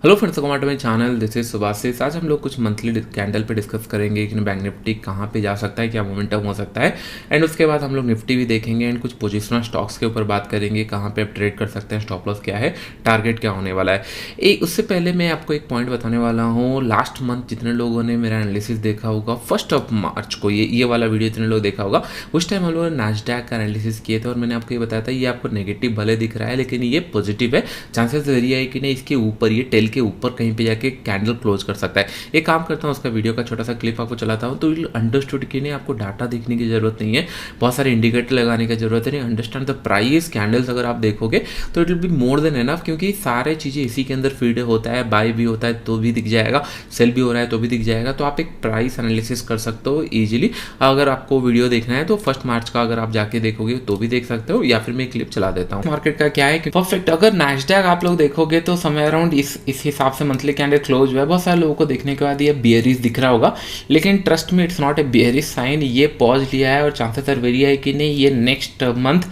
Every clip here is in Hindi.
Hello friends, welcome to my channel. This is Subhashis. आज हम लोग कुछ मंथली कैंडल पे डिस्कस करेंगे कि बैंक निफ्टी कहाँ पे जा सकता है, क्या मोमेंटम हो सकता है। एंड उसके बाद हम लोग निफ्टी भी देखेंगे एंड कुछ पोजिशनल स्टॉक्स के ऊपर बात करेंगे, कहाँ पे आप ट्रेड कर सकते हैं, स्टॉप लॉस क्या है, टारगेट क्या होने वाला है। उससे पहले मैं आपको एक पॉइंट बताने वाला हूँ। लास्ट मंथ जितने लोगों ने मेरा एनालिसिस देखा होगा, 1 मार्च को ये वाला वीडियो जितने लोग देखा होगा, उस टाइम हम लोगों ने नैस्डैक का एनालिसिस किए थे और मैंने आपको ये बताया था ये आपको नेगेटिव भले दिख रहा है लेकिन ये पॉजिटिव है। चांसेस वेरी है कि नहीं इसके ऊपर, ये टेल के ऊपर कहीं पे जाके कैंडल क्लोज कर सकता है। एक काम करता हूँ, उसका वीडियो का छोटा सा क्लिप आपको चलाता हूँ तो अंडरस्टूड कि नहीं आपको डाटा देखने की जरूरत नहीं है, बहुत सारे इंडिकेटर लगाने की जरूरत है। नहीं, अंडरस्टैंड द प्राइस कैंडल्स अगर आप देखोगे तो it will be more than enough, क्योंकि सारे चीजें इसी के अंदर फीड होता है। बाय भी होता है तो भी दिख जाएगा, सेल भी हो रहा है तो भी दिख जाएगा। तो आप एक प्राइस एनालिसिस कर सकते हो इजीली। अगर आपको वीडियो देखना है तो 1 मार्च का अगर आप जाके देखोगे तो भी देख सकते हो, या फिर मैं क्लिप चला देता हूँ। मार्केट का क्या है कि परफेक्ट, अगर नैस्डैक आप लोग देखोगे तो समय अराउंड इस हिसाब से मंथली कैंडल क्लोज हुआ है। बहुत सारे लोगों को देखने के बाद ये बियरिश दिख रहा होगा, लेकिन ट्रस्ट में it's not a bearish sign. ये पॉज लिया है और चांसेस आर वेरी है कि नहीं ये नेक्स्ट मंथ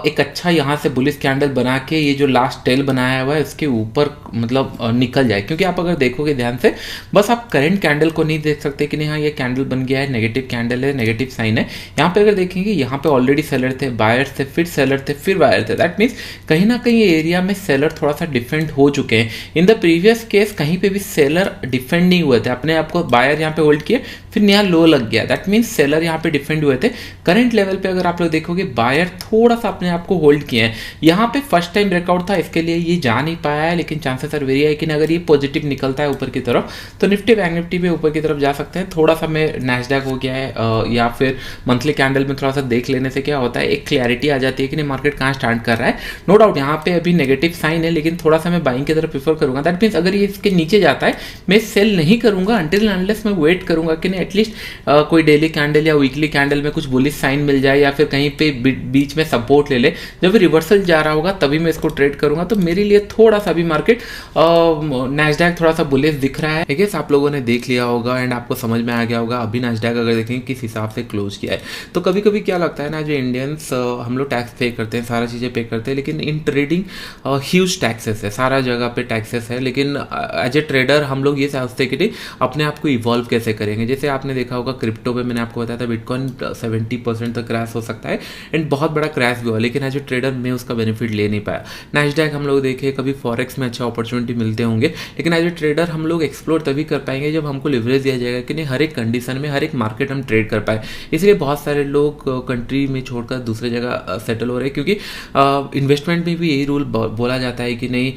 एक अच्छा यहाँ से बुलिश कैंडल बना के ये जो लास्ट टेल बनाया हुआ है इसके ऊपर मतलब निकल जाए। क्योंकि आप अगर देखोगे ध्यान से, बस आप करंट कैंडल को नहीं देख सकते कि नहीं हाँ ये कैंडल बन गया है, नेगेटिव कैंडल है, नेगेटिव साइन है। यहाँ पे अगर देखेंगे यहाँ पे ऑलरेडी सेलर थे, बायर थे, फिर सेलर थे, फिर बायर थे। दैट मीन्स कहीं ना कहीं ये एरिया में सेलर थोड़ा सा डिफेंड हो चुके हैं। इन द प्रीवियस केस कहीं पे भी सेलर डिफेंड नहीं हुए थे, अपने आप को बायर यहाँ पे होल्ड किए, फिर नया लो लग गया। दैट मीन्स सेलर यहाँ पे डिफेंड हुए थे। करंट लेवल पे अगर आप लोग देखोगे बायर थोड़ा सा अपने आप को होल्ड किए हैं। यहाँ पे फर्स्ट टाइम ब्रेकआउट था, इसके लिए ये जा नहीं पाया है, लेकिन चांसेस आर वेरी है कि अगर ये पॉजिटिव निकलता है ऊपर की तरफ तो निफ्टी बैंक निफ्टी पे ऊपर की तरफ जा सकते हैं। थोड़ा सा में नैस्डैक हो गया है या फिर मंथली कैंडल में थोड़ा सा देख लेने से क्या होता है, एक क्लैरिटी आ जाती है कि नहीं मार्केट कहाँ स्टार्ट कर रहा है। नो डाउट यहाँ पे अभी नेगेटिव साइन है, लेकिन थोड़ा सा मैं बाइंग की तरफ प्रीफर करूंगा। दैट मीन्स अगर ये इसके नीचे जाता है मैं सेल नहीं करूंगा अंटिल अनलेस मैं वेट करूंगा कि नहीं एटलीस्ट कोई डेली कैंडल या वीकली कैंडल में कुछ बुलिश साइन मिल जाए या फिर कहीं पे बीच में सपोर्ट ले ले। जब रिवर्सल जा रहा होगा तभी मैं इसको ट्रेड करूंगा। तो मेरे लिए थोड़ा सा भी मार्केट नैस्डैक थोड़ा सा बुलिश दिख रहा है। देखिए आप लोगों ने देख लिया होगा एंड आपको समझ में आ गया होगा अभी नैस्डैक अगर देखेंगे किस हिसाब से क्लोज किया है। तो कभी कभी क्या लगता है ना, जो इंडियंस हम लोग टैक्स पे करते हैं, सारा चीज़ें पे करते हैं, लेकिन इन ट्रेडिंग ह्यूज टैक्सेस है, सारा जगह पे टैक्सेस है। लेकिन एज ए ट्रेडर हम लोग ये सोचते हैं कि अपने आप को इवॉल्व कैसे करेंगे। जैसे आपने देखा होगा क्रिप्टो पे मैंने आपको बताया था बिटकॉइन 70% तक क्रैश हो सकता है एंड बहुत बड़ा क्रैश भी हुआ, लेकिन एज ए ट्रेडर मैं उसका बेनिफिट ले नहीं पाया। नैस्डैक हम लोग देखे, कभी फॉरेक्स में अच्छा अपॉर्चुनिटी मिलते होंगे, लेकिन एज ए ट्रेडर हम लोग एक्सप्लोर तभी कर पाएंगे जब हमको लिवरेज दिया जाएगा कि नहीं हर एक कंडीशन में हर एक मार्केट हम ट्रेड कर पाए। इसलिए बहुत सारे लोग कंट्री में छोड़कर दूसरे जगह सेटल हो रहे हैं, क्योंकि इन्वेस्टमेंट में भी यही रूल बोला जाता है कि नहीं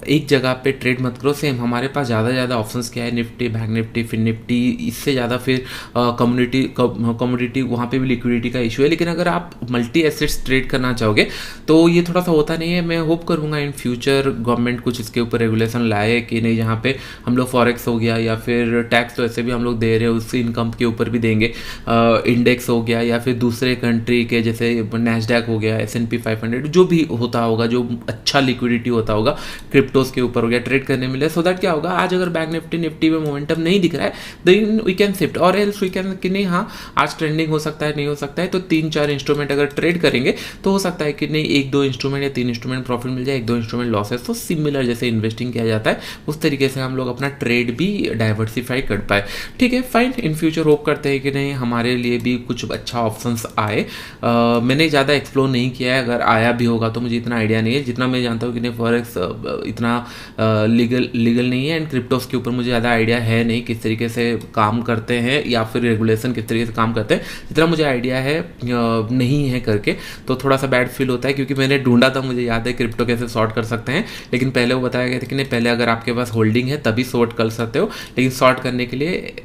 एक जगह पे ट्रेड मत करो। सेम हमारे पास ज़्यादा ऑप्शंस क्या है, निफ्टी, बैंक निफ्टी, फिन निफ्टी, इससे ज़्यादा फिर कमोडिटी, वहाँ पे भी लिक्विडिटी का इशू है। लेकिन अगर आप मल्टी एसेट्स ट्रेड करना चाहोगे तो ये थोड़ा सा होता नहीं है। मैं होप करूँगा इन फ्यूचर गवर्नमेंट कुछ इसके ऊपर रेगुलेशन लाए कि नहीं, जहाँ पे हम लोग फॉरेक्स हो गया या फिर टैक्स तो ऐसे भी हम लोग दे रहे हैं उससे इनकम के ऊपर भी देंगे, इंडेक्स हो गया या फिर दूसरे कंट्री के जैसे नैस्डैक हो गया, S&P 500, जो भी होता होगा, जो अच्छा लिक्विडिटी होता होगा क्रिप्टोज के ऊपर हो गया, ट्रेड करने मिले। सो दैट क्या होगा, आज अगर बैंक निफ्टी में मोमेंटम नहीं दिख रहा है देन वी कैन शिफ्ट, और एल्स वी कैन कि नहीं हाँ आज ट्रेंडिंग हो सकता है, नहीं हो सकता है। तो 3-4 इंस्ट्रूमेंट अगर ट्रेड करेंगे तो हो सकता है कि नहीं 1-2 इंस्ट्रूमेंट या 3 इंस्ट्रूमेंट प्रॉफिट मिल जाए, 1-2 इंस्ट्रूमेंट लॉसेस। तो सिमिलर जैसे इन्वेस्टिंग किया जाता है उस तरीके से हम लोग अपना ट्रेड भी डाइवर्सिफाई कर पाए। ठीक है, फाइन। इन फ्यूचर होप करते हैं कि नहीं हमारे लिए भी कुछ अच्छा ऑप्शंस आए। मैंने ज़्यादा एक्सप्लोर नहीं किया है, अगर आया भी होगा तो मुझे इतना आइडिया नहीं है। जितना मैं जानता हूँ कि नहीं फॉरेक्स इतना लीगल नहीं है एंड क्रिप्टोस के ऊपर मुझे ज़्यादा आइडिया है नहीं किस तरीके से काम करते हैं या फिर रेगुलेशन किस तरीके से काम करते हैं। जितना मुझे आइडिया है नहीं है करके तो थोड़ा सा बैड फील होता है, क्योंकि मैंने ढूंढा था, मुझे याद है क्रिप्टो कैसे शॉर्ट कर सकते हैं, लेकिन पहले वो बताया गया था कि नहीं पहले अगर आपके पास होल्डिंग है तभी शॉर्ट कर सकते हो, लेकिन शॉर्ट करने के लिए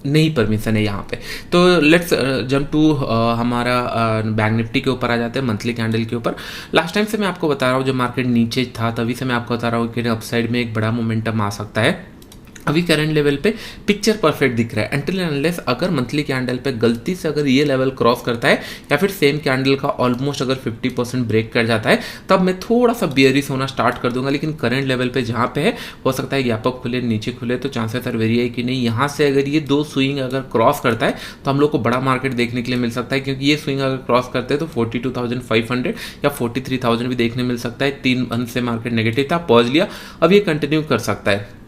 नहीं परमिशन है यहाँ पे। तो लेट्स जंप टू हमारा बैंक निफ्टी के ऊपर आ जाते हैं, मंथली कैंडल के ऊपर। लास्ट टाइम से मैं आपको बता रहा हूँ जब मार्केट नीचे था तभी से मैं आपको बता रहा हूँ कि अपसाइड में एक बड़ा मोमेंटम आ सकता है। अभी करंट लेवल पे पिक्चर परफेक्ट दिख रहा है अनटिल अनलेस अगर मंथली कैंडल पे गलती से अगर ये लेवल क्रॉस करता है या फिर सेम कैंडल का ऑलमोस्ट अगर 50% ब्रेक कर जाता है, तब मैं थोड़ा सा बियरिश होना स्टार्ट कर दूंगा। लेकिन करंट लेवल पे जहाँ पे है, हो सकता है गैप अप खुले, नीचे खुले, तो चांसेस आर वेरी है कि नहीं यहाँ से अगर ये 2 स्विंग अगर क्रॉस करता है तो हम लोग को बड़ा मार्केट देखने के लिए मिल सकता है, क्योंकि ये स्विंग अगर क्रॉस करते हैं तो 42,500 या 43,000 भी देखने मिल सकता है। 3 मंथ से मार्केट नेगेटिव था, पॉज लिया, अब ये कंटिन्यू कर सकता है,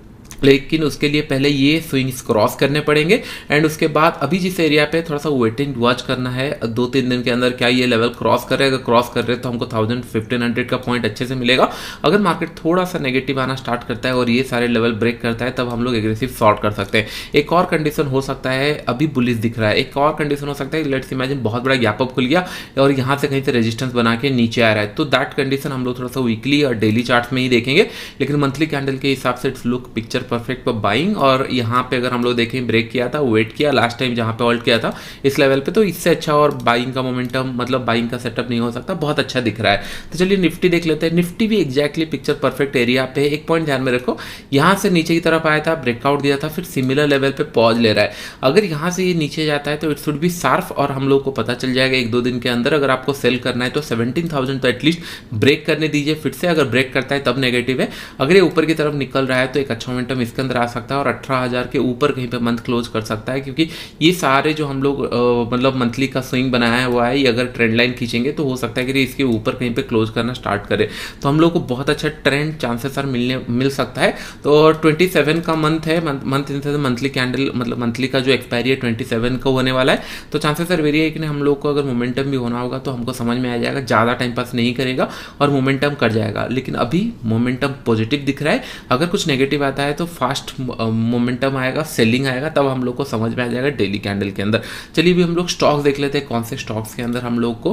लेकिन उसके लिए पहले ये स्विंग्स क्रॉस करने पड़ेंगे। एंड उसके बाद अभी जिस एरिया पे थोड़ा सा वेटिंग वॉच करना है 2-3 दिन के अंदर, क्या ये लेवल क्रॉस कर रहे हैं, अगर क्रॉस कर रहे हैं तो हमको 1500 का पॉइंट अच्छे से मिलेगा। अगर मार्केट थोड़ा सा नेगेटिव आना स्टार्ट करता है और ये सारे लेवल ब्रेक करता है, तब हम लोग एग्रेसिव शॉर्ट कर सकते हैं। एक और कंडीशन हो सकता है, अभी बुलिश दिख रहा है, एक और कंडीशन हो सकता है, लेट्स इमेजिन बहुत बड़ा गैप अप खुल गया और यहाँ से कहीं से रेजिस्टेंस बना के नीचे आ रहा है, तो दैट कंडीशन हम लोग थोड़ा सा वीकली और डेली चार्ट में ही देखेंगे। लेकिन मंथली कैंडल के हिसाब से it's look picture perfect for buying. और यहाँ पे अगर हम लोग देखें, ब्रेक किया था, वेट किया लास्ट टाइम जहाँ पे होल्ड किया था इस लेवल पे, तो इससे अच्छा और बाइंग का मोमेंटम, मतलब बाइंग का सेटअप नहीं हो सकता, बहुत अच्छा दिख रहा है। तो चलिए निफ्टी देख लेते हैं। निफ्टी भी एग्जैक्टली पिक्चर परफेक्ट एरिया पे, एक पॉइंट ध्यान में रखो, यहाँ से नीचे की तरफ आया था, ब्रेकआउट दिया था, फिर सिमिलर लेवल पे पॉज ले रहा है। अगर यहाँ से ये नीचे जाता है तो इट शुड बी शार्प, और हम लोग को पता चल जाएगा 1-2 दिन के अंदर। अगर आपको सेल करना है तो 17,000 तो एटलीस्ट ब्रेक करने दीजिए फिर से, अगर ब्रेक करता है तब नेगेटिव है। अगर ये ऊपर की तरफ निकल रहा है तो एक अच्छा मोमेंटम इसके अंदर आ सकता है और 18,000 के ऊपर कहीं पे मंथ क्लोज कर सकता है, क्योंकि ये सारे जो हम लोग मतलब मंथली का स्विंग बनाया है वो है, ये अगर ट्रेंड लाइन खींचेंगे तो हो सकता है कि इसके ऊपर कहीं पे क्लोज करना स्टार्ट करे, तो हम लोग को बहुत अच्छा ट्रेंड चांसेस मिल सकता है। तो 27 का मंथ है, मंथली कैंडल, मतलब मंथली का जो एक्सपायरी है 27 को होने वाला है, तो चांसेस आर वेरी है कि हम लोग को अगर मोमेंटम भी होना होगा तो हमको समझ में आ जाएगा, ज़्यादा टाइम पास नहीं करेगा और मोमेंटम कर जाएगा। लेकिन अभी मोमेंटम पॉजिटिव दिख रहा है, अगर कुछ नेगेटिव आता है तो फास्ट मोमेंटम आएगा, सेलिंग आएगा, तब हम लोग को समझ में आ जाएगा डेली कैंडल के अंदर। चलिए भी हम लोग स्टॉक्स देख लेते हैं, कौन से स्टॉक्स के अंदर हम लोग को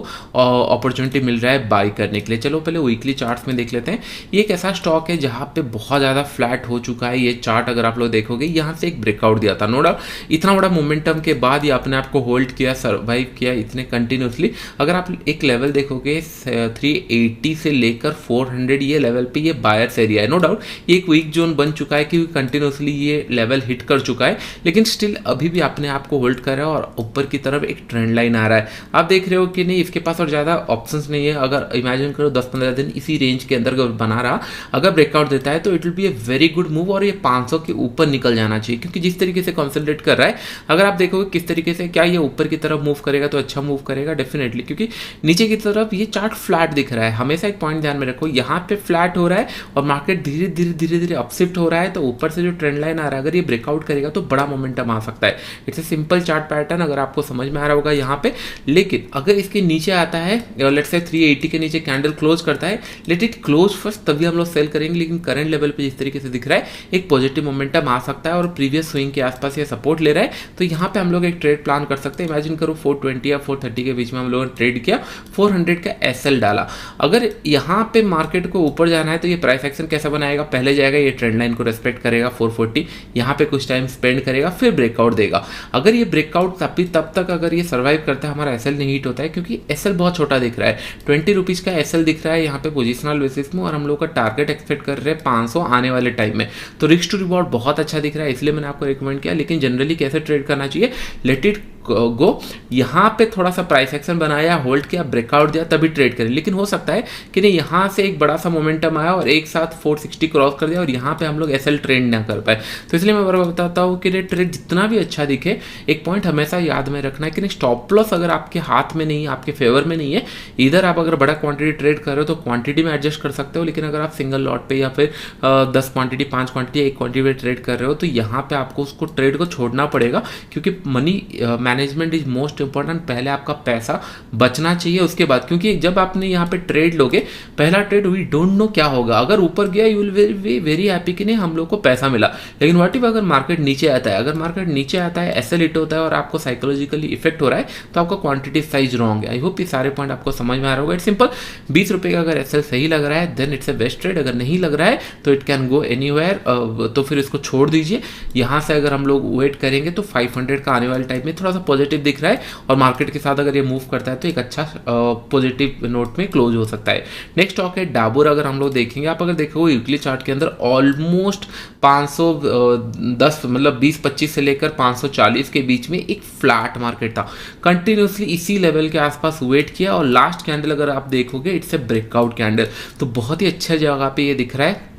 अपॉर्चुनिटी मिल रहा है बाई करने के लिए। चलो पहले वीकली चार्ट्स में देख लेते हैं। ये एक ऐसा स्टॉक है जहां पे बहुत ज़्यादा फ्लैट हो चुका है ये चार्ट, अगर आप लोग देखोगे यहाँ से एक ब्रेकआउट दिया था, नो डाउट इतना बड़ा मोमेंटम के बाद ये अपने आप को होल्ड किया, सर्वाइव किया इतने कंटिन्यूसली। अगर आप एक लेवल देखोगे 380 से लेकर 400 ये लेवल पे ये बायर्स एरिया है, नो डाउट ये एक वीक जोन बन चुका है क्योंकि कंटिन्यूसली ये लेवल हिट कर चुका है, लेकिन स्टिल अभी भी अपने आप को होल्ड कर रहा है और ऊपर की तरफ एक ट्रेंड लाइन आ रहा है। आप देख रहे हो कि नहीं, इसके पास और ज़्यादा ऑप्शंस नहीं है। अगर इमेजिन करो 10-15 दिन इसी रेंज के अंदर बना रहा, अगर ब्रेकआउट देता है तो it will be a very good move और ये 500 के ऊपर निकल जाना चाहिए, क्योंकि जिस तरीके से कंसंट्रेट कर रहा है, अगर आप देखोगे किस तरीके से, क्या ये ऊपर की तरफ मूव करेगा तो अच्छा मूव करेगा डेफिनेटली, क्योंकि नीचे की तरफ ये चार्ट फ्लैट दिख रहा है। हमेशा एक पॉइंट ध्यान में रखो, यहाँ पे फ्लैट हो रहा है और मार्केट धीरे धीरे अपशिफ्ट हो रहा है, तो ऊपर से जो ट्रेंड लाइन आ रहा है अगर ये ब्रेकआउट करेगा तो बड़ा मोमेंटम आ सकता है। It's a simple chart pattern, अगर आपको समझ में आ रहा होगा यहाँ पे। लेकिन अगर इसके नीचे आता है, लेट्स से 380 के नीचे कैंडल क्लोज करता है, लेट इट क्लोज फर्स्ट, तभी हम लोग सेल करेंगे। लेकिन करंट लेवल पे जिस तरीके से दिख रहा है एक पॉजिटिव मोमेंटम आ सकता है और प्रीवियस स्विंग के आसपास ये सपोर्ट ले रहा है, तो यहाँ पे हम लोग एक ट्रेड प्लान कर सकते हैं। इमेजिन करो 420 या 430 के बीच में हम लोगों ने ट्रेड किया, 400 का एसएल डाला। अगर यहाँ पे मार्केट को ऊपर जाना है तो ये प्राइस एक्शन कैसा बनाएगा, पहले जाएगा ये ट्रेंड लाइन को रेस्पेक्ट करेगा 440, यहाँ पे कुछ टाइम स्पेंड करेगा, फिर ब्रेकआउट देगा। अगर ये ब्रेकआउट तब तक अगर ये सर्वाइव करता है, हमारा एसएल नहीं हिट होता है, क्योंकि एसएल बहुत छोटा दिख रहा है, 20 रुपीज का एसएल दिख रहा है यहाँ पे पोजिशनल बेसिस में, और हम लोग का टारगेट एक्सपेक्ट कर रहे हैं 500 आने वाले टाइम में, तो रिस्क टू रिवॉर्ड बहुत अच्छा दिख रहा है, इसलिए मैंने आपको रिकमेंड किया। लेकिन जनरली कैसे ट्रेड करना चाहिए, लेट इट गो, यहाँ पे थोड़ा सा प्राइस एक्शन बनाया, होल्ड किया, ब्रेकआउट दिया, तभी ट्रेड करें। लेकिन हो सकता है कि नहीं, यहाँ से एक बड़ा सा मोमेंटम आया और एक साथ 460 क्रॉस कर दिया और यहाँ पे हम लोग एसएल ट्रेड ना कर पाए, तो इसलिए मैं बार-बार बताता हूँ कि ट्रेड जितना भी अच्छा दिखे, एक पॉइंट हमेशा याद में रखना है कि नहीं, स्टॉप लॉस अगर आपके हाथ में नहीं है, आपके फेवर में नहीं है, इधर आप अगर बड़ा क्वांटिटी ट्रेड कर रहे हो तो क्वांटिटी में एडजस्ट कर सकते हो, लेकिन अगर आप सिंगल लॉट पे या फिर 10 क्वांटिटी, 5 क्वांटिटी, 1 क्वांटिटी पे ट्रेड कर रहे हो, तो यहाँ पे आपको उसको ट्रेड को छोड़ना पड़ेगा, क्योंकि money management is most important. पहले आपका पैसा बचना चाहिए, उसके बाद, क्योंकि जब आपने यहाँ पे ट्रेड लोगे, पहला ट्रेड वी डोंट नो क्या होगा, अगर ऊपर गया you will be very happy कि नहीं हम लोग को पैसा मिला। लेकिन व्हाट इफ अगर मार्केट नीचे आता है, अगर मार्केट नीचे आता है, एसएल हिट होता है और आपको साइकोलॉजिकली इफेक्ट हो रहा है, तो आपका क्वांटिटी साइज रॉन्ग है। आई होप ये सारे पॉइंट आपको समझ में आ रहा होगा। इट्स सिंपल, 20 रुपए का अगर एसएल सही लग रहा है then it's a best trade, अगर नहीं लग रहा है तो इट कैन गो एनीवेयर, तो फिर इसको छोड़ दीजिए। यहाँ से अगर हम लोग वेट करेंगे तो 500 का आने वाले टाइम में थोड़ा सा पॉजिटिव दिख रहा है और मार्केट के साथ अगर ये मूव करता है तो एक अच्छा पॉजिटिव नोट में क्लोज हो सकता है। नेक्स्ट स्टॉक है डाबर। अगर हम लोग देखेंगे, आप अगर देखोगे वीकली चार्ट के अंदर ऑलमोस्ट 510 मतलब 20-25 से लेकर 540 के बीच में एक फ्लैट मार्केट था, कंटिन्यूसली इसी लेवल के आसपास वेट किया और लास्ट कैंडल अगर आप देखोगे इट्स ए ब्रेकआउट कैंडल, तो बहुत ही अच्छा जगह पे ये दिख रहा है।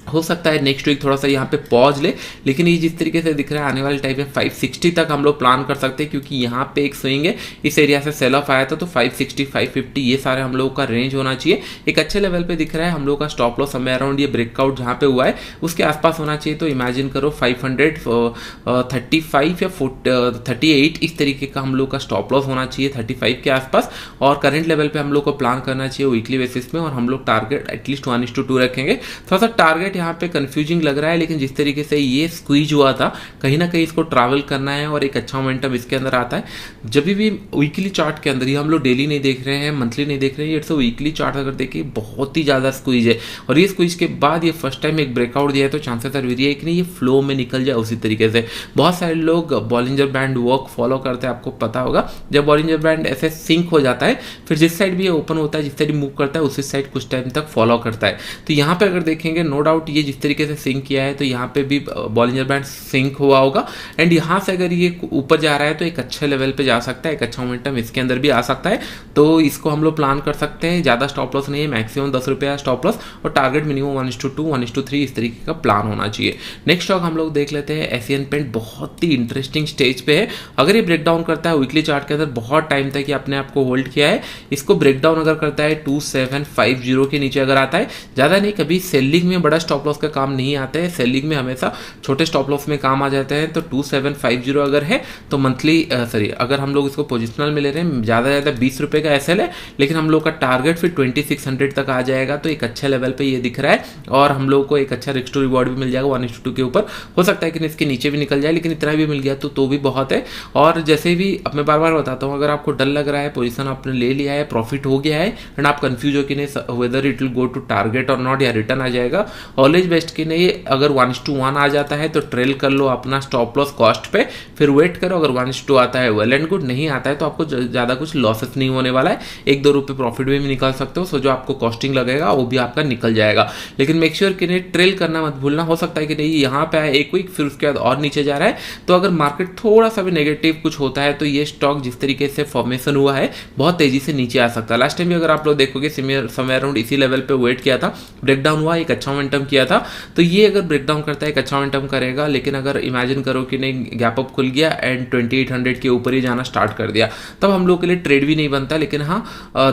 हो सकता है नेक्स्ट वीक थोड़ा सा यहाँ पे पॉज ले, लेकिन ये जिस तरीके से दिख रहा है आने वाले टाइम में 560 तक हम लोग प्लान कर सकते हैं, क्योंकि यहाँ पे एक स्विंग है, इस एरिया से सेल ऑफ आया था, तो 560 550 ये सारे हम लोगों का रेंज होना चाहिए। एक अच्छे लेवल पे दिख रहा है, हम लोग का स्टॉप लॉस समय अराउंड ये ब्रेकआउट जहाँ पे हुआ है उसके आसपास होना चाहिए। तो इमेजिन करो 535 या 38 इस तरीके का हम लोग का स्टॉप लॉस होना चाहिए 35 के आसपास, और करंट लेवल पे हम लोग को प्लान करना चाहिए वीकली बेसिस में, और हम लोग टारगेट एटलीस्ट 1:2 रखेंगे। थोड़ा सा टारगेट यहाँ पे कंफ्यूजिंग लग रहा है, लेकिन जिस तरीके से ये स्क्वीज हुआ था कहीं ना कहीं इसको ट्रैवल करना है और एक अच्छा मोमेंटम इसके अंदर आता है। जब भी वीकली चार्ट के अंदर, ये हम लोग डेली नहीं देख रहे हैं, मंथली नहीं देख रहे हैं, इट्स वीकली चार्ट अगर देखिए बहुत ही ज्यादा स्क्वीज है, और ये स्क्वीज के बाद ये फर्स्ट टाइम एक ब्रेकआउट दिया है, तो चांसेस आर वेरी है कि नहीं ये फ्लो में निकल जाए उसी तरीके से। बहुत सारे लोग बॉलिंजर बैंड वर्क फॉलो करते हैं, आपको पता होगा, जब बॉलिंजर बैंड ऐसे सिंक हो जाता है फिर जिस साइड भी ये ओपन होता है, जिस साइड मूव करता है उसी साइड कुछ टाइम तक फॉलो करता है। तो यहाँ पे अगर देखेंगे नो डाउट ये जिस तरीके से सिंक किया है, तो यहाँ पे भी बॉलिंजर बैंड सिंक हुआ होगा, एंड यहाँ से अगर ये ऊपर जा रहा है तो एक अच्छे लेवल पे जा सकता है, एक अच्छा मोमेंटम इसके अंदर भी आ सकता है। तो इसको हम लोग प्लान कर सकते हैं, ज्यादा स्टॉप लॉस नहीं है, मैक्सिमम 10 रुपया स्टॉप लॉस, और टारगेट मिनिमम 1:2 1:3 इस तरीके का प्लान होना चाहिए। नेक्स्ट स्टॉक हम लोग देख लेते हैं एशियन पेंट। बहुत ही इंटरेस्टिंग स्टेज पे है, अगर ये ब्रेकडाउन करता है वीकली चार्ट के अंदर बहुत टाइम तक ये अपने आप को होल्ड किया है, इसको ब्रेकडाउन अगर करता है 2750 के नीचे अगर आता है, ज्यादा नहीं, कभी सेलिंग में बड़ा स्टॉप लॉस का काम नहीं आता है, सेलिंग में हमेशा छोटे स्टॉप लॉस में काम आ जाते हैं। तो 2750 अगर है तो मंथली अगर हम लोग इसको पोजिशनल में ले रहे हैं, ज्यादा 20 रुपए का एसएल है, लेकिन हम लोग का टारगेट फिर 2600 तक आ जाएगा, तो एक अच्छे लेवल पे ये दिख रहा है, और हम लोग को एक अच्छा रिस्क टू रिवॉर्ड भी मिल जाएगा 1:2 के ऊपर। हो सकता है कि इसके नीचे भी निकल जाए, लेकिन इतना भी मिल गया तो भी बहुत है। और जैसे भी अब मैं बार बार बताता हूँ, अगर आपको डर लग रहा है, पोजीशन आपने ले लिया है, प्रॉफिट हो गया है, एंड आप कंफ्यूज हो कि नहीं whether it will go to target और नॉट, या रिटर्न आ जाएगा, ऑलवेज बेस्ट कि नहीं अगर 1:1 आ जाता है तो ट्रेल कर लो अपना स्टॉप लॉस कॉस्ट पे, फिर वेट करो, अगर 1:2 आता है वेल एंड गुड, नहीं आता है तो आपको ज्यादा कुछ लॉसेस नहीं होने वाला है, 1-2 रुपए प्रॉफिट भी निकाल सकते हो। सो जो आपको कॉस्टिंग लगेगा वो भी आपका निकल जाएगा, लेकिन मेक श्योर कि नहीं ट्रेल करना मत भूलना। हो सकता है कि नहीं यहाँ पे आए एक वीक, फिर उसके बाद और नीचे जा रहा है, तो अगर मार्केट थोड़ा सा भी नेगेटिव कुछ होता है तो ये स्टॉक जिस तरीके से फॉर्मेशन हुआ है बहुत तेजी से नीचे आ सकता है। लास्ट टाइम भी अगर आप लोग देखोगे समय अराउंड इसी लेवल पे वेट किया था, ब्रेकडाउन हुआ, एक अच्छा मोमेंटम किया था, तो ये अगर ब्रेकडाउन करता है एक अच्छा मोमेंटम करेगा। लेकिन अगर इमेजिन करो कि नहीं गैप अप खुल गया एंड 2800 के ऊपर ही जाना स्टार्ट कर दिया, तब हम लोग के लिए ट्रेड भी नहीं बनता। लेकिन हाँ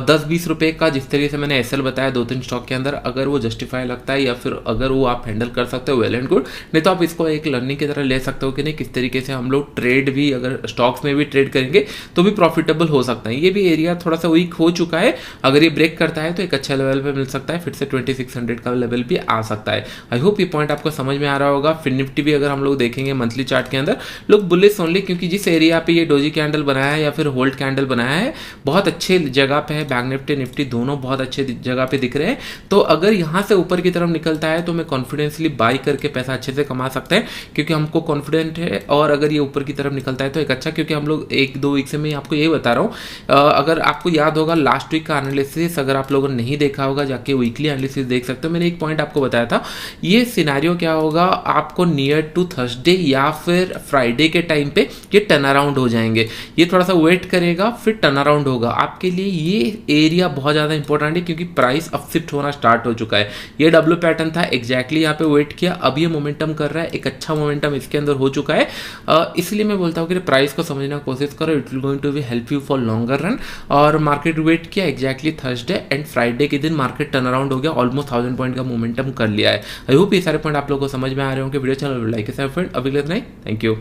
10-20 रुपए का जिस तरीके से मैंने एसएल बताया 2-3 स्टॉक के अंदर, अगर वो जस्टिफाई लगता है या फिर अगर वो आप हैंडल कर सकते हो वेल एंड गुड, नहीं तो आप इसको एक लर्निंग की तरह ले सकते हो कि नहीं किस तरीके से हम लोग ट्रेड भी अगर स्टॉक्स में भी ट्रेड करेंगे तो भी प्रॉफिटेबल हो सकता है। ये भी एरिया थोड़ा सा वीक हो चुका है, अगर ये ब्रेक करता है तो एक अच्छा लेवल पे मिल सकता है, फिर से 2600 का लेवल भी आ सकता है। आई होप ये पॉइंट आपको समझ में आ रहा होगा। फिर निफ्टी भी अगर हम लोग देखेंगे मंथली चार्ट के अंदर, लोग बुलिश ओनली, क्योंकि जिस एरिया पे ये डोजी कैंडल बनाया है या फिर होल्ड कैंडल बनाया है बहुत अच्छे जगह पे है, बैंक निफ्टी निफ्टी दोनों बहुत अच्छे जगह पे दिख रहे हैं। तो अगर यहाँ से ऊपर की तरफ निकलता है तो मैं कॉन्फिडेंसली बाई करके पैसा अच्छे से कमा सकते हैं, क्योंकि हमको कॉन्फिडेंट है। और अगर ये ऊपर की तरफ निकलता है तो एक अच्छा, क्योंकि हम लोग 1-2 वीक से मैं आपको ये बता रहा हूँ, अगर आपको याद होगा लास्ट वीक का एनालिसिस अगर आप लोगों ने नहीं देखा होगा जाके वीकली एनालिसिस देख सकते हो। मैंने एक पॉइंट आपको बताया था, ये सिनेरियो क्या होगा, आपको नियर टू थर्सडे या फिर फ्राइडे के टाइम पे ये टर्न अराउंड हो जाएंगे। ये थोड़ा सा वेट करेगा फिर टर्न अराउंड होगा। आपके लिए ये एरिया बहुत ज़्यादा इंपॉर्टेंट है, क्योंकि प्राइस अपशिफ्ट होना स्टार्ट हो चुका है। ये डब्ल्यू पैटर्न था एग्जैक्टली यहाँ पे वेट किया, अब ये मोमेंटम कर रहा है, एक अच्छा मोमेंटम इसके अंदर हो चुका है। इसलिए मैं बोलता हूँ कि प्राइस को समझने की कोशिश करो, it will going to be help you for longer run. और मार्केट वेट किया एग्जैक्टली थर्सडे एंड फ्राइडे के दिन मार्केट टर्न अराउंड हो गया, ऑलमोस्ट 1000 पॉइंट का मोमेंटम कर लिया है। आई होप ये सारे पॉइंट आप लोगों को समझ में आ रहे होंगे। वीडियो चैनल लाइक है फ्रेंड, अभी नहीं, थैंक यू।